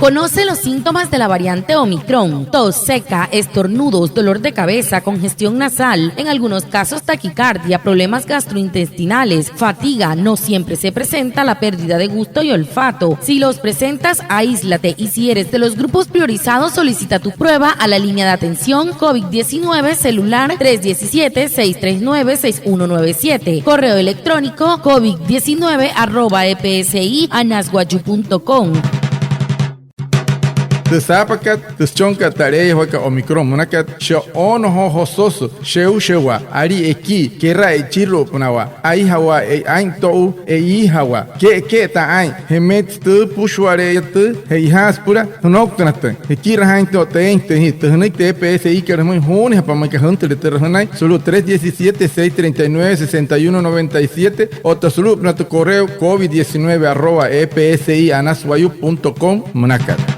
Conoce los síntomas de la variante Omicron: tos seca, estornudos, dolor de cabeza, congestión nasal, en algunos casos taquicardia, problemas gastrointestinales, fatiga. No siempre se presenta la pérdida de gusto y olfato. Si los presentas, aíslate, y si eres de los grupos priorizados, solicita tu prueba a la línea de atención COVID-19 celular 317-639-6197. Correo electrónico covid19@epsi.anasguayu.com. Tsapakat tschonka tareya hoka Omicron munakat sho ono ho hososo shewa ari eki kera echiro punawa ai hawa e ain to e I hawa ke ta ain hemet tu pushware tu he has pura noktanat eki rahain to te hnik te PSI que muy hone hapa ma que hunter te rahanai solo 317-639-6197 o te solo na tu correo covid19@epsi.anasguayu.com munakat.